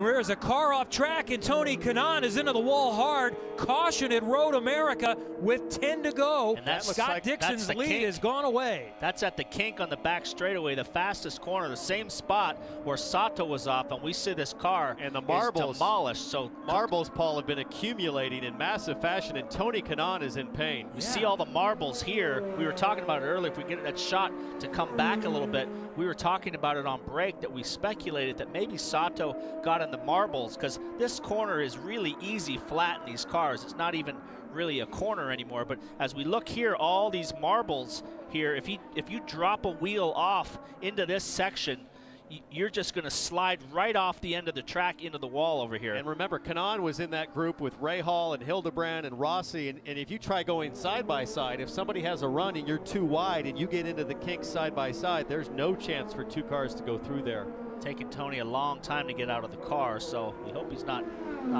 There's a car off track, and Tony Kanaan is into the wall hard. Caution at Road America with 10 to go. And that Scott like Dixon's lead has gone away. That's at the kink on the back straightaway, the fastest corner, the same spot where Sato was off, and we see this car and the marbles demolished. So marbles, Paul, have been accumulating in massive fashion, and Tony Kanaan is in pain. You see all the marbles here. We were talking about it earlier. If we get that shot to come back a little bit, we were talking about it on break that we speculated that maybe Sato got in the marbles, because this corner is really easy flat in these cars. It's not even really a corner anymore. But as we look here, all these marbles here, if you drop a wheel off into this section, you're just going to slide right off the end of the track into the wall over here. And remember, Kanaan was in that group with Ray Hall and Hildebrand and Rossi, and if you try going side by side, if somebody has a run and you're too wide and you get into the kink side by side, there's no chance for two cars to go through there. Taking Tony a long time to get out of the car, so we hope he's not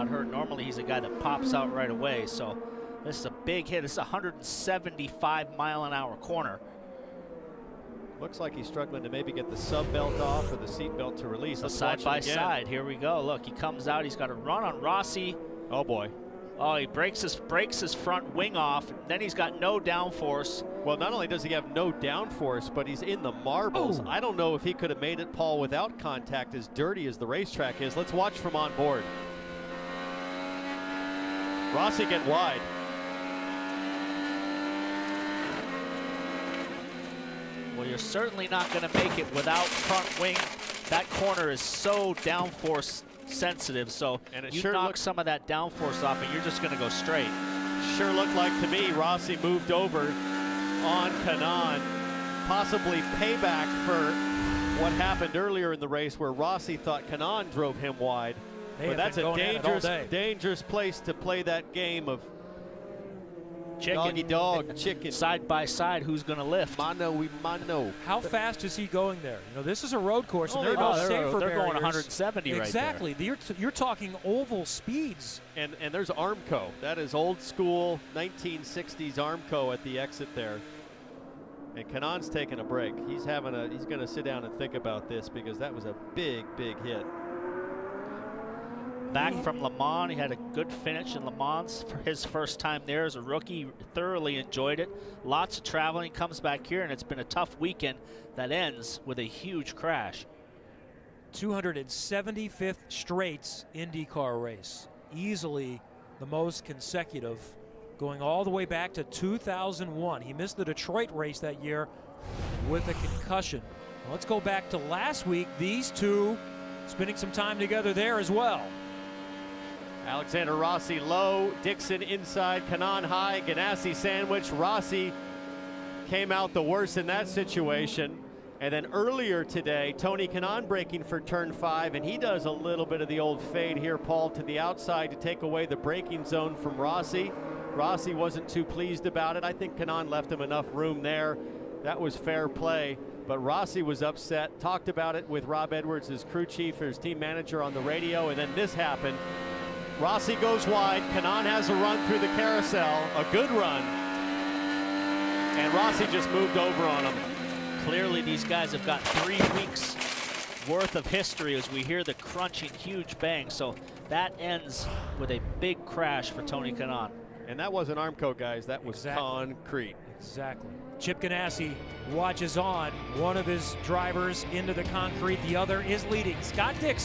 hurt. Normally he's a guy that pops out right away, so this is a big hit. This is a 175-mile-an-hour corner. Looks like he's struggling to maybe get the sub belt off or the seat belt to release. Let's side by side. Here we go. Look, he comes out. He's got a run on Rossi. Oh boy. Oh, he breaks his front wing off. Then he's got no downforce. Well, not only does he have no downforce, but he's in the marbles. I don't know if he could have made it, Paul, without contact, as dirty as the racetrack is. Let's watch from on board. Rossi get wide. Well, you're certainly not going to make it without front wing. That corner is so downforce sensitive, so you sure knock some of that downforce off and you're just going to go straight. Sure looked like to me Rossi moved over on Kanaan, possibly payback for what happened earlier in the race where Rossi thought Kanaan drove him wide. But that's a dangerous place to play that game of doggy-dog, chicken. Side by side, who's going to lift? Mano y mano. How fast is he going there? You know, this is a road course, and they're going going 170 exactly. Right there. You're talking oval speeds. And there's Armco. That is old school 1960s Armco at the exit there. And Kanaan's taking a break. He's going to sit down and think about this, because that was a big, big hit. Back from Le Mans, he had a good finish in Le Mans for his first time there as a rookie. Thoroughly enjoyed it. Lots of traveling. Comes back here, and it's been a tough weekend that ends with a huge crash. 275th straight IndyCar race. Easily the most consecutive, going all the way back to 2001. He missed the Detroit race that year with a concussion. Well, let's go back to last week. These two spending some time together there as well. Alexander Rossi low, Dixon inside, Kanaan high, Ganassi sandwich. Rossi came out the worst in that situation. And then earlier today, Tony Kanaan braking for turn 5, and he does a little bit of the old fade here, Paul, to the outside to take away the braking zone from Rossi. Rossi wasn't too pleased about it. I think Kanaan left him enough room there. That was fair play. But Rossi was upset, talked about it with Rob Edwards, his crew chief, his team manager, on the radio, and then this happened. Rossi goes wide. Kanaan has a run through the carousel, a good run, and Rossi just moved over on him. Clearly these guys have got 3 weeks worth of history as we hear the crunching huge bang. So that ends with a big crash for Tony Kanaan. And that wasn't Armco, guys. That was concrete. Exactly. Chip Ganassi watches on. One of his drivers into the concrete. The other is leading. Scott Dixon.